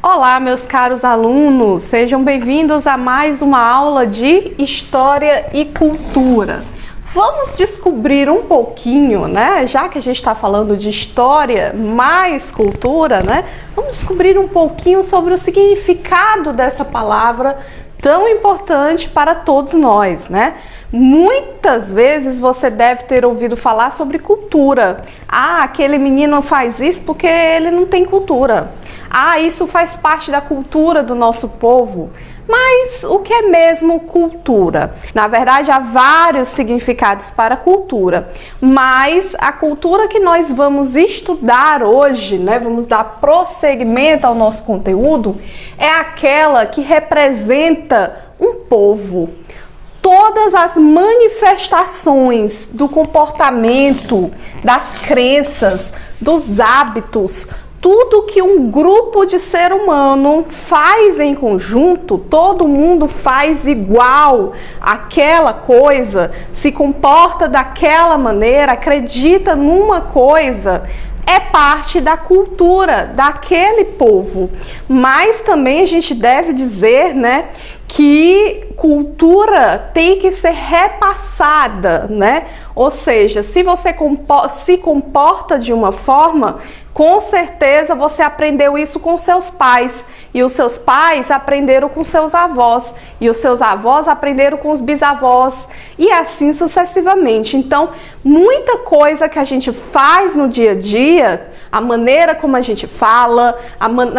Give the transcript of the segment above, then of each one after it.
Olá, meus caros alunos, sejam bem-vindos a mais uma aula de História e Cultura. Vamos descobrir um pouquinho, né? Já que a gente está falando de história mais cultura, né? Vamos descobrir um pouquinho sobre o significado dessa palavra tão importante para todos nós, né? Muitas vezes você deve ter ouvido falar sobre cultura. Ah, aquele menino faz isso porque ele não tem cultura. Ah, isso faz parte da cultura do nosso povo. Mas o que é mesmo cultura? Na verdade, há vários significados para cultura, mas a cultura que nós vamos estudar hoje, né, vamos dar prosseguimento ao nosso conteúdo, é aquela que representa um povo. Todas as manifestações do comportamento, das crenças, dos hábitos, tudo que um grupo de ser humano faz em conjunto, todo mundo faz igual aquela coisa, se comporta daquela maneira, acredita numa coisa, é parte da cultura daquele povo. Mas também a gente deve dizer, né, que cultura tem que ser repassada, né? Ou seja, se você se comporta de uma forma, com certeza você aprendeu isso com seus pais, e os seus pais aprenderam com seus avós, e os seus avós aprenderam com os bisavós, e assim sucessivamente. Então, muita coisa que a gente faz no dia a dia, a maneira como a gente fala,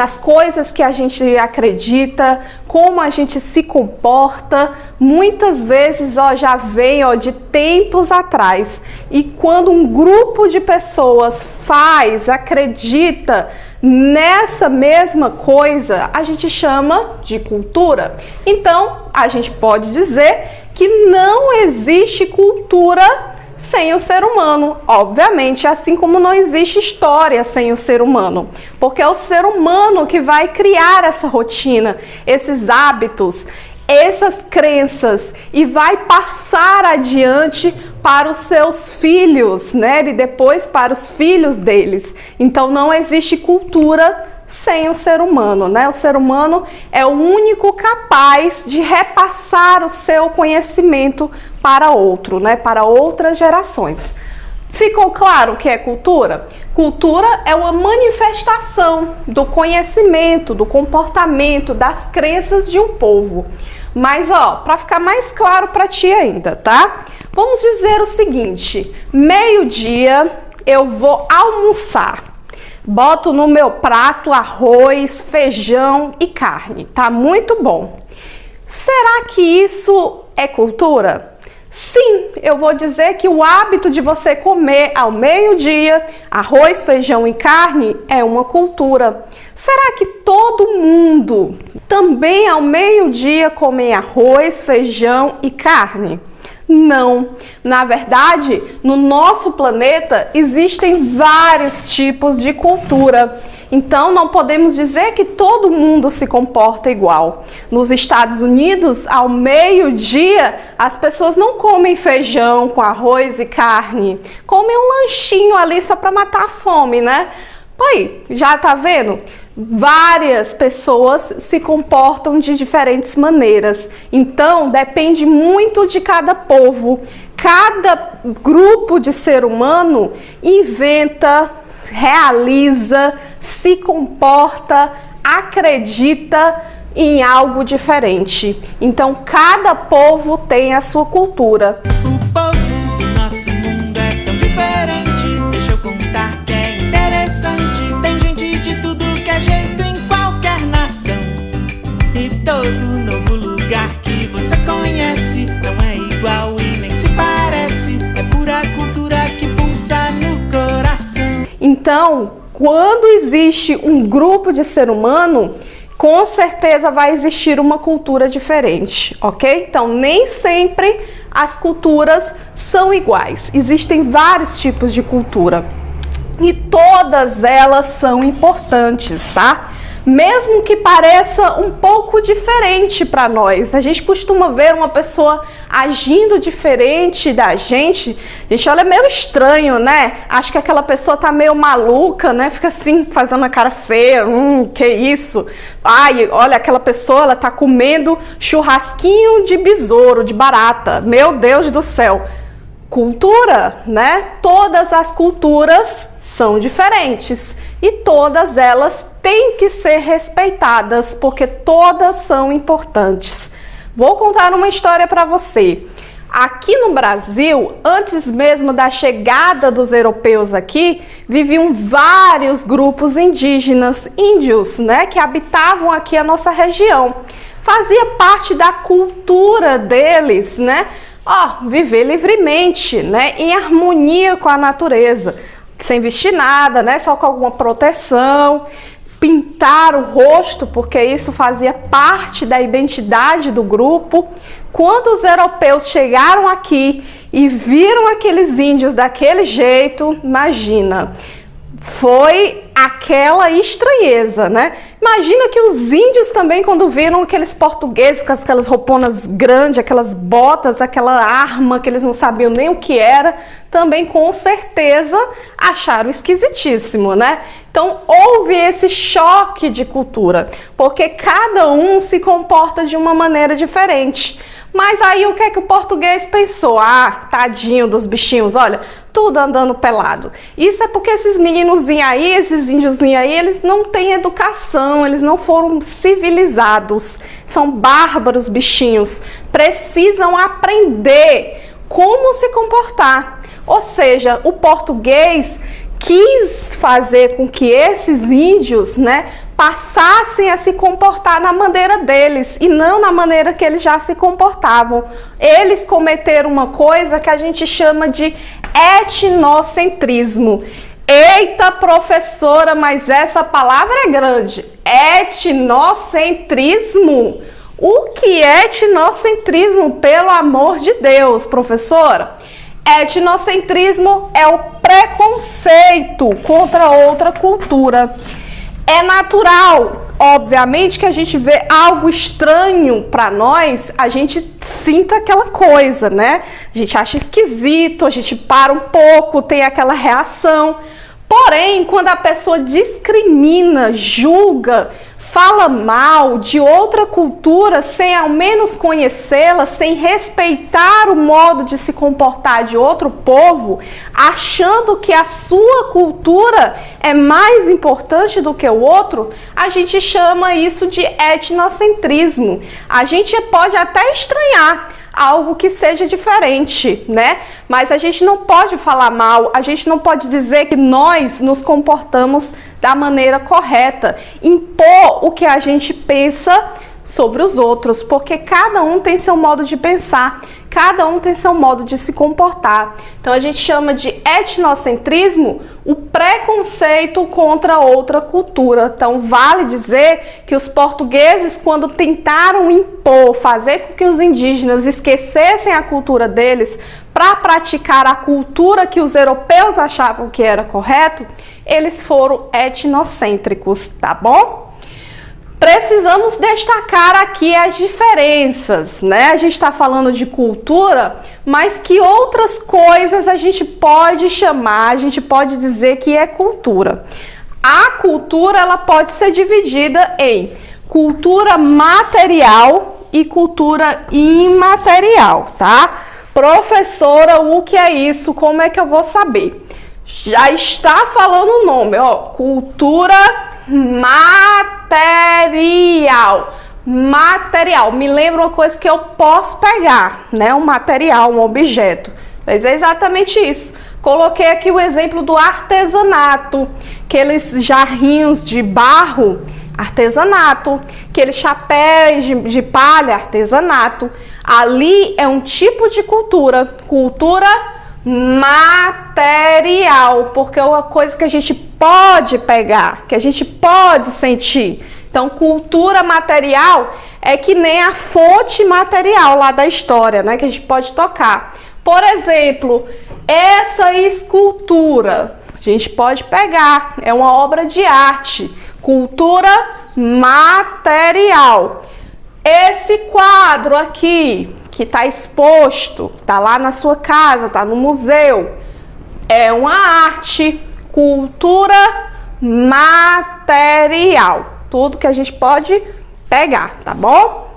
as coisas que a gente acredita, como a gente se comporta, muitas vezes já vem de tempos atrás. E quando um grupo de pessoas acredita nessa mesma coisa, a gente chama de cultura. Então, a gente pode dizer que não existe cultura sem o ser humano. Obviamente, assim como não existe história sem o ser humano, porque é o ser humano que vai criar essa rotina, esses hábitos, essas crenças, e vai passar adiante para os seus filhos, né? E depois para os filhos deles. Então não existe cultura sem o ser humano, né? O ser humano é o único capaz de repassar o seu conhecimento para outro, né? Para outras gerações. Ficou claro o que é cultura? Cultura é uma manifestação do conhecimento, do comportamento, das crenças de um povo. Mas, para ficar mais claro para ti ainda, tá? Vamos dizer o seguinte: meio-dia eu vou almoçar. Boto no meu prato arroz, feijão e carne. Tá muito bom. Será que isso é cultura? Sim, eu vou dizer que o hábito de você comer ao meio-dia arroz, feijão e carne é uma cultura. Será que todo mundo também ao meio-dia come arroz, feijão e carne? Não. Na verdade, no nosso planeta existem vários tipos de cultura. Então, não podemos dizer que todo mundo se comporta igual. Nos Estados Unidos, ao meio-dia, as pessoas não comem feijão com arroz e carne. Comem um lanchinho ali só para matar a fome, né? Aí, já tá vendo? Várias pessoas se comportam de diferentes maneiras. Então, depende muito de cada povo. Cada grupo de ser humano inventa, realiza, se comporta, acredita em algo diferente. Então, cada povo tem a sua cultura. O povo do nosso mundo é tão diferente. Deixa eu contar que é interessante. Tem gente de tudo que é jeito em qualquer nação. E todo novo lugar que você conhece não é igual e nem se parece. É pura cultura que pulsa no coração. Então, quando existe um grupo de ser humano, com certeza vai existir uma cultura diferente, ok? Então, nem sempre as culturas são iguais. Existem vários tipos de cultura e todas elas são importantes, tá? mesmo que pareça um pouco diferente para nós. A gente costuma ver uma pessoa agindo diferente da gente, olha, é meio estranho, né? Acho que aquela pessoa tá meio maluca, né? Fica assim, fazendo a cara feia, que isso? Ai, olha, aquela pessoa, ela tá comendo churrasquinho de besouro, de barata. Meu Deus do céu! Cultura, né? Todas as culturas são diferentes e todas elas têm que ser respeitadas, porque todas são importantes. Vou contar uma história para você. Aqui no Brasil, antes mesmo da chegada dos europeus aqui, viviam vários grupos indígenas, índios, né, que habitavam aqui a nossa região. Fazia parte da cultura deles, né, viver livremente, né, em harmonia com a natureza, sem vestir nada, né, só com alguma proteção, pintar o rosto, porque isso fazia parte da identidade do grupo. Quando os europeus chegaram aqui e viram aqueles índios daquele jeito, imagina, foi aquela estranheza, né? Imagina que os índios também, quando viram aqueles portugueses com aquelas rouponas grandes, aquelas botas, aquela arma que eles não sabiam nem o que era, também com certeza acharam esquisitíssimo, né? Então houve esse choque de cultura, porque cada um se comporta de uma maneira diferente. Mas aí o que é que o português pensou? Tadinho dos bichinhos, olha, tudo andando pelado. Isso é porque esses meninozinhos aí, esses índiozinhos aí, eles não têm educação, eles não foram civilizados, são bárbaros bichinhos, precisam aprender como se comportar. Ou seja, o português quis fazer com que esses índios, né, passassem a se comportar na maneira deles e não na maneira que eles já se comportavam. Eles cometeram uma coisa que a gente chama de etnocentrismo. Eita, professora, mas essa palavra é grande. Etnocentrismo? O que é etnocentrismo, pelo amor de Deus, professora? Etnocentrismo é o preconceito contra outra cultura. É natural, obviamente, que a gente vê algo estranho para nós, a gente sinta aquela coisa, né? A gente acha esquisito, a gente para um pouco, tem aquela reação. Porém, quando a pessoa discrimina, julga, fala mal de outra cultura sem ao menos conhecê-la, sem respeitar o modo de se comportar de outro povo, achando que a sua cultura é mais importante do que o outro, a gente chama isso de etnocentrismo. A gente pode até estranhar algo que seja diferente, né? Mas a gente não pode falar mal, a gente não pode dizer que nós nos comportamos da maneira correta, impor o que a gente pensa sobre os outros, porque cada um tem seu modo de pensar, cada um tem seu modo de se comportar. Então a gente chama de etnocentrismo o preconceito contra outra cultura. Então vale dizer que os portugueses, quando tentaram impor, fazer com que os indígenas esquecessem a cultura deles para praticar a cultura que os europeus achavam que era correto, eles foram etnocêntricos, tá bom? Precisamos destacar aqui as diferenças, né? A gente está falando de cultura, mas que outras coisas a gente pode chamar, a gente pode dizer que é cultura. A cultura, ela pode ser dividida em cultura material e cultura imaterial, tá? Professora, o que é isso? Como é que eu vou saber? Já está falando o nome, ó, cultura material. Material, me lembra uma coisa que eu posso pegar, né? Um material, um objeto. Mas é exatamente isso. Coloquei aqui o exemplo do artesanato, aqueles jarrinhos de barro, artesanato, aqueles chapéus de palha, artesanato. Ali é um tipo de cultura, cultura material, porque é uma coisa que a gente pode pegar, que a gente pode sentir. Então, cultura material é que nem a fonte material lá da história, né, que a gente pode tocar. Por exemplo, essa escultura, a gente pode pegar, é uma obra de arte, cultura material. Esse quadro aqui, que está exposto, está lá na sua casa, está no museu, é uma arte, cultura material. Tudo que a gente pode pegar, tá bom?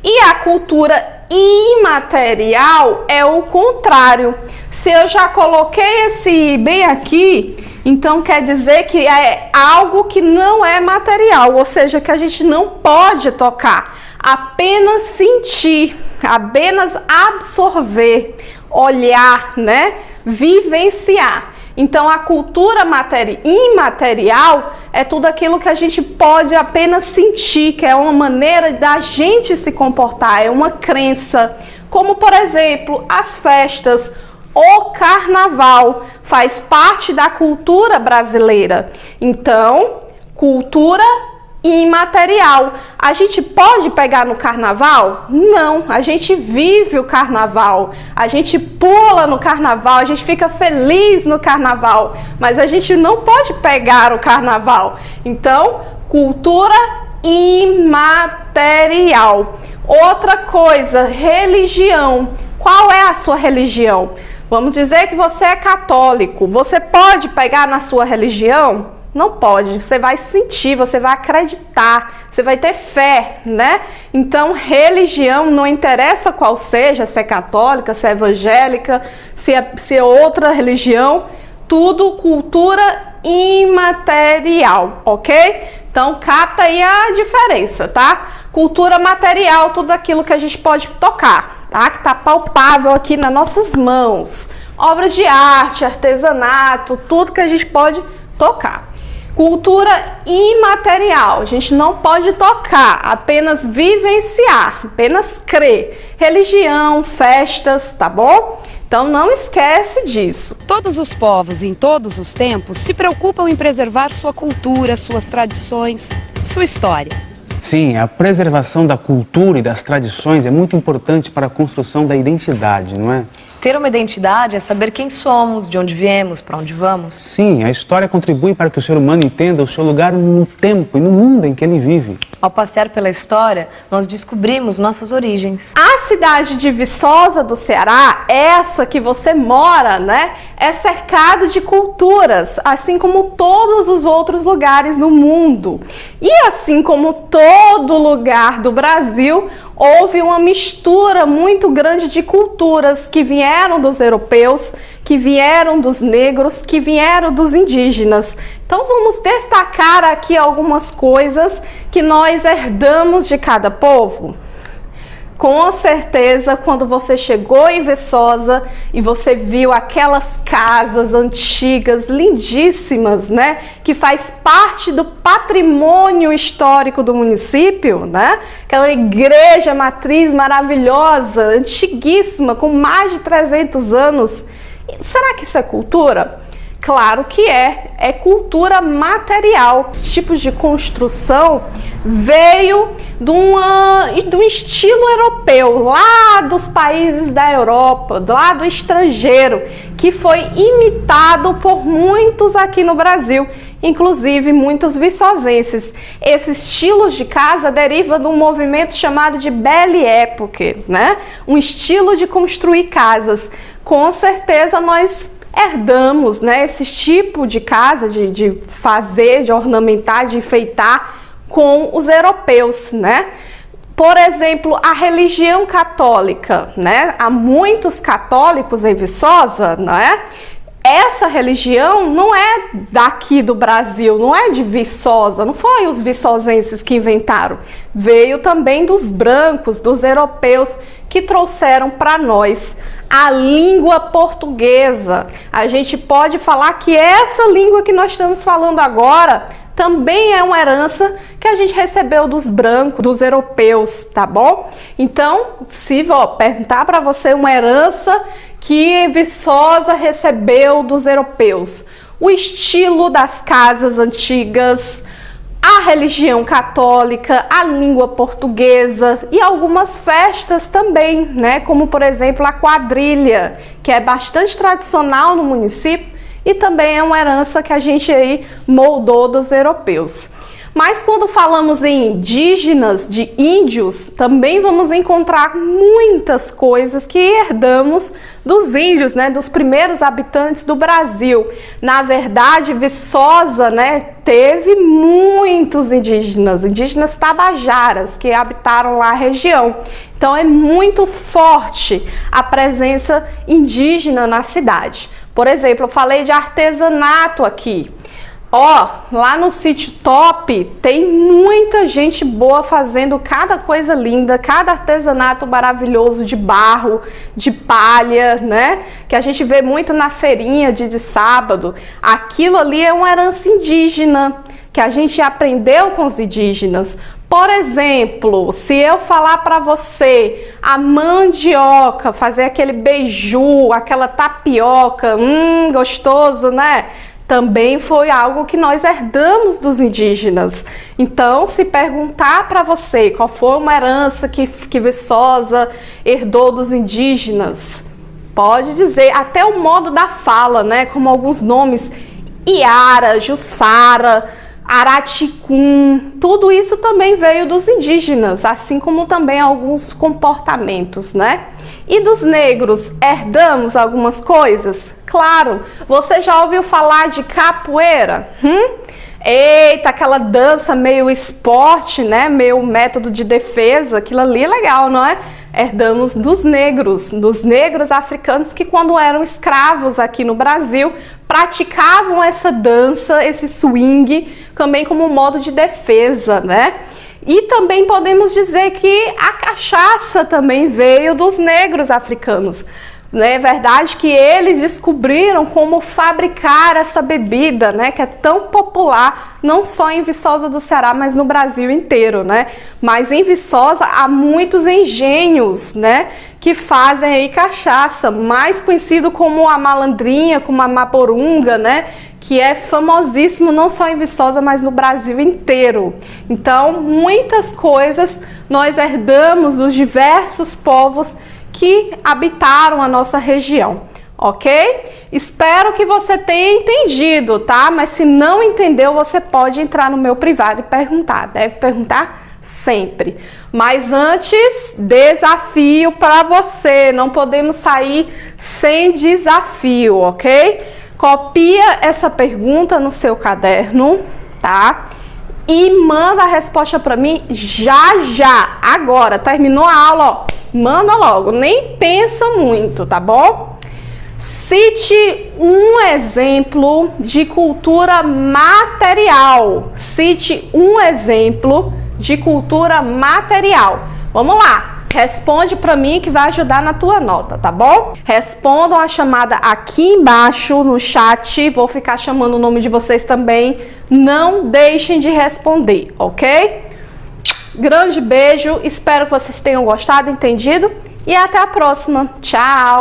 E a cultura imaterial é o contrário. Se eu já coloquei esse bem aqui, então quer dizer que é algo que não é material, ou seja, que a gente não pode tocar, apenas sentir, apenas absorver, olhar, né? Vivenciar. Então a cultura imaterial é tudo aquilo que a gente pode apenas sentir, que é uma maneira da gente se comportar, é uma crença, como por exemplo as festas. O carnaval faz parte da cultura brasileira. Então, cultura imaterial. A gente pode pegar no carnaval? Não, a gente vive o carnaval. A gente pula no carnaval, a gente fica feliz no carnaval, mas a gente não pode pegar o carnaval. Então, cultura imaterial. Outra coisa, religião. Qual é a sua religião? Vamos dizer que você é católico. Você pode pegar na sua religião? Não pode. Você vai sentir, você vai acreditar, você vai ter fé, né? Então, religião, não interessa qual seja, se é católica, se é evangélica, se é outra religião, tudo cultura imaterial, ok? Então, capta aí a diferença, tá? Cultura material, tudo aquilo que a gente pode tocar, tá? Que tá palpável aqui nas nossas mãos. Obras de arte, artesanato, tudo que a gente pode tocar. Cultura imaterial, a gente não pode tocar, apenas vivenciar, apenas crer. Religião, festas, tá bom? Então não esquece disso. Todos os povos, em todos os tempos, se preocupam em preservar sua cultura, suas tradições, sua história. Sim, a preservação da cultura e das tradições é muito importante para a construção da identidade, não é? Ter uma identidade é saber quem somos, de onde viemos, para onde vamos. Sim, a história contribui para que o ser humano entenda o seu lugar no tempo e no mundo em que ele vive. Ao passear pela história, nós descobrimos nossas origens. A cidade de Viçosa do Ceará, essa que você mora, né, é cercado de culturas, assim como todos os outros lugares no mundo. E assim como todo lugar do Brasil, houve uma mistura muito grande de culturas que vieram dos europeus, que vieram dos negros, que vieram dos indígenas. Então vamos destacar aqui algumas coisas que nós herdamos de cada povo. Com certeza, quando você chegou em Viçosa e você viu aquelas casas antigas, lindíssimas, né? Que faz parte do patrimônio histórico do município, né? Aquela igreja matriz maravilhosa, antiguíssima, com mais de 300 anos. Será que isso é cultura? Claro que é cultura material. Esse tipo de construção veio de um estilo europeu, lá dos países da Europa, lá do estrangeiro, que foi imitado por muitos aqui no Brasil, inclusive muitos viçosenses. Esse estilo de casa deriva de um movimento chamado de Belle Époque, né? Um estilo de construir casas. Com certeza nós herdamos, né, esse tipo de casa, de fazer, de ornamentar, de enfeitar com os europeus, né? Por exemplo, a religião católica, né? Há muitos católicos em Viçosa, não é? Essa religião não é daqui do Brasil, não é de Viçosa, não foi os viçosenses que inventaram. Veio também dos brancos, dos europeus, que trouxeram para nós a língua portuguesa. A gente pode falar que essa língua que nós estamos falando agora também é uma herança que a gente recebeu dos brancos, dos europeus, tá bom? Então, se perguntar para você uma herança que Viçosa recebeu dos europeus, o estilo das casas antigas, a religião católica, a língua portuguesa e algumas festas também, né? Como, por exemplo, a quadrilha, que é bastante tradicional no município e também é uma herança que a gente aí moldou dos europeus. Mas quando falamos em indígenas, de índios, também vamos encontrar muitas coisas que herdamos dos índios, né, dos primeiros habitantes do Brasil. Na verdade, Viçosa, né, teve muitos indígenas tabajaras que habitaram lá a região. Então é muito forte a presença indígena na cidade. Por exemplo, eu falei de artesanato aqui. Ó, lá no sítio Top tem muita gente boa fazendo cada coisa linda, cada artesanato maravilhoso de barro, de palha, né? Que a gente vê muito na feirinha de sábado. Aquilo ali é uma herança indígena que a gente aprendeu com os indígenas. Por exemplo, se eu falar para você a mandioca, fazer aquele beiju, aquela tapioca, gostoso, né? Também foi algo que nós herdamos dos indígenas. Então, se perguntar para você qual foi uma herança que Viçosa herdou dos indígenas, pode dizer até o modo da fala, né? Como alguns nomes, Iara, Jussara, Araticum, tudo isso também veio dos indígenas, assim como também alguns comportamentos, né? E dos negros, herdamos algumas coisas? Claro, você já ouviu falar de capoeira? Eita, aquela dança meio esporte, né? Meio método de defesa, aquilo ali é legal, não é? Herdamos dos negros africanos que quando eram escravos aqui no Brasil, praticavam essa dança, esse swing, também como modo de defesa, né? E também podemos dizer que a cachaça também veio dos negros africanos. É verdade que eles descobriram como fabricar essa bebida, né, que é tão popular, não só em Viçosa do Ceará, mas no Brasil inteiro, né? Mas em Viçosa há muitos engenhos, né, que fazem aí cachaça, mais conhecido como a malandrinha, como a maporunga, né, que é famosíssimo não só em Viçosa, mas no Brasil inteiro. Então, muitas coisas nós herdamos dos diversos povos que habitaram a nossa região, ok? Espero que você tenha entendido, tá? Mas se não entendeu, você pode entrar no meu privado e perguntar. Deve perguntar sempre. Mas antes, desafio para você. Não podemos sair sem desafio, ok? Copia essa pergunta no seu caderno, tá? E manda a resposta para mim já. Agora, terminou a aula, ó. Manda logo, nem pensa muito, tá bom? Cite um exemplo de cultura material. Cite um exemplo de cultura material. Vamos lá. Responde para mim que vai ajudar na tua nota, tá bom? Respondam a chamada aqui embaixo no chat. Vou ficar chamando o nome de vocês também. Não deixem de responder, ok? Grande beijo, espero que vocês tenham gostado, entendido e até a próxima. Tchau!